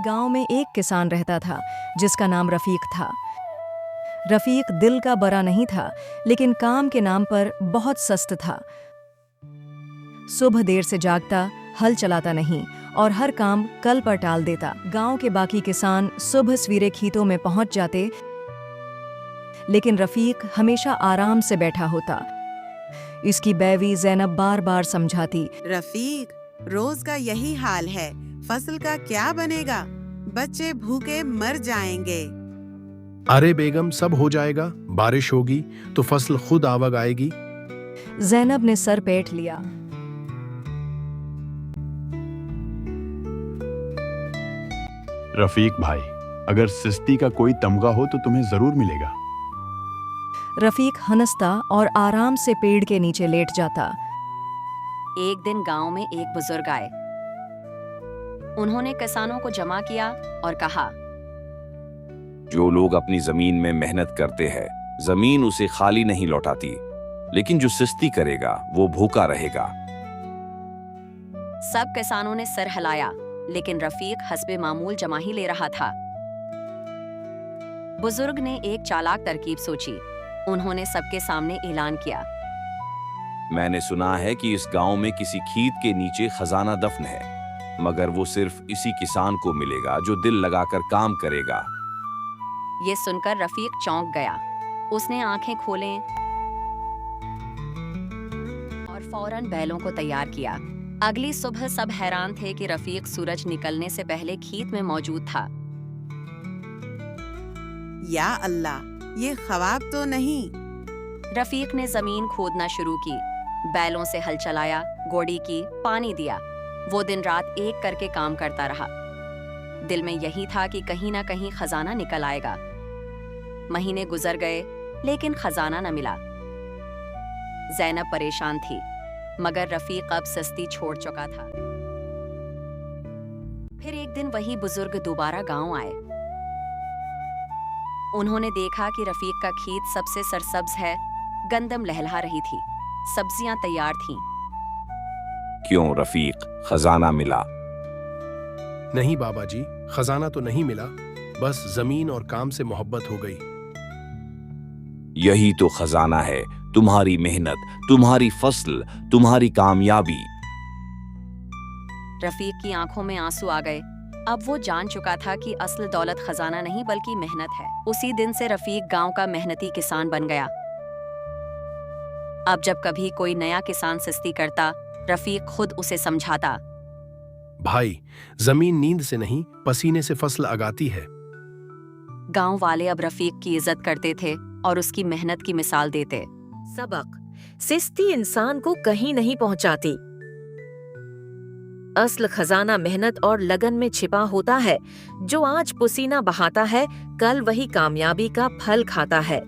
ایک گاؤں میں ایک کسان رہتا تھا جس کا نام رفیق تھا۔ رفیق دل کا بڑا نہیں تھا لیکن کام کے نام پر بہت سست تھا۔ صبح دیر سے جاگتا، ہل چلاتا نہیں اور ہر کام کل پر ٹال دیتا۔ گاؤں کے باقی کسان صبح سویرے کھیتوں میں پہنچ جاتے لیکن رفیق ہمیشہ آرام سے بیٹھا ہوتا۔ اس کی بیوی زینب بار بار سمجھاتی، رفیق، روز کا یہی حال ہے، فصل کا کیا بنے گا؟ بچے بھوکے مر جائیں گے۔ ارے بیگم، سب ہو جائے گا، بارش ہوگی تو فصل خود آوگ آئے گی۔ زینب نے سر پیٹ لیا۔ رفیق بھائی، اگر سستی کا کوئی تمغہ ہو تو تمہیں ضرور ملے گا۔ رفیق ہنستا اور آرام سے پیڑ کے نیچے لیٹ جاتا۔ ایک دن گاؤں میں ایک بزرگ آئے۔ انہوں نے کسانوں کو جمع کیا اور کہا، جو لوگ اپنی زمین میں محنت کرتے ہیں، زمین اسے خالی نہیں لوٹاتی، لیکن جو سستی کرے گا وہ بھوکا رہے گا۔ سب کسانوں نے سر ہلایا، لیکن رفیق حسب معمول جمع ہی لے رہا تھا۔ بزرگ نے ایک چالاک ترکیب سوچی۔ انہوں نے سب کے سامنے اعلان کیا، میں نے سنا ہے کہ اس گاؤں میں کسی کھیت کے نیچے خزانہ دفن ہے، مگر وہ صرف اسی کسان کو ملے گا جو دل لگا کر کام کرے گا۔ یہ سن کر رفیق چونک گیا۔ اس نے آنکھیں کھولیں اور فوراً بیلوں کو تیار کیا۔ اگلی صبح سب حیران تھے کہ رفیق سورج نکلنے سے پہلے کھیت میں موجود تھا۔ یا اللہ، یہ خواب تو نہیں؟ رفیق نے زمین کھودنا شروع کی، بیلوں سے ہل چلایا، گوڑی کی، پانی دیا۔ وہ دن رات ایک کر کے کام کرتا رہا۔ دل میں یہی تھا کہ کہیں نہ کہیں خزانہ نکل آئے گا۔ مہینے گزر گئے لیکن خزانہ نہ ملا۔ زینب پریشان تھی، مگر رفیق اب سستی چھوڑ چکا تھا۔ پھر ایک دن وہی بزرگ دوبارہ گاؤں آئے۔ انہوں نے دیکھا کہ رفیق کا کھیت سب سے سرسبز ہے، گندم لہلہا رہی تھی، سبزیاں تیار تھیں۔ کیوں رفیق، خزانہ ملا؟ نہیں بابا جی، خزانہ تو نہیں ملا، بس زمین اور کام سے محبت ہو گئی۔ یہی تو خزانہ ہے، تمہاری محنت، تمہاری فصل، تمہاری کامیابی۔ رفیق کی آنکھوں میں آنسو آ گئے۔ اب وہ جان چکا تھا کہ اصل دولت خزانہ نہیں بلکہ محنت ہے۔ اسی دن سے رفیق گاؤں کا محنتی کسان بن گیا۔ اب جب کبھی کوئی نیا کسان سستی کرتا، رفیق خود اسے سمجھاتا، بھائی، زمین نیند سے نہیں، پسینے سے فصل اگاتی ہے۔ گاؤں والے اب رفیق کی عزت کرتے تھے اور اس کی محنت کی مثال دیتے۔ سبق: سستی انسان کو کہیں نہیں پہنچاتی۔ اصل خزانہ محنت اور لگن میں چھپا ہوتا ہے۔ جو آج پسینہ بہاتا ہے، کل وہی کامیابی کا پھل کھاتا ہے۔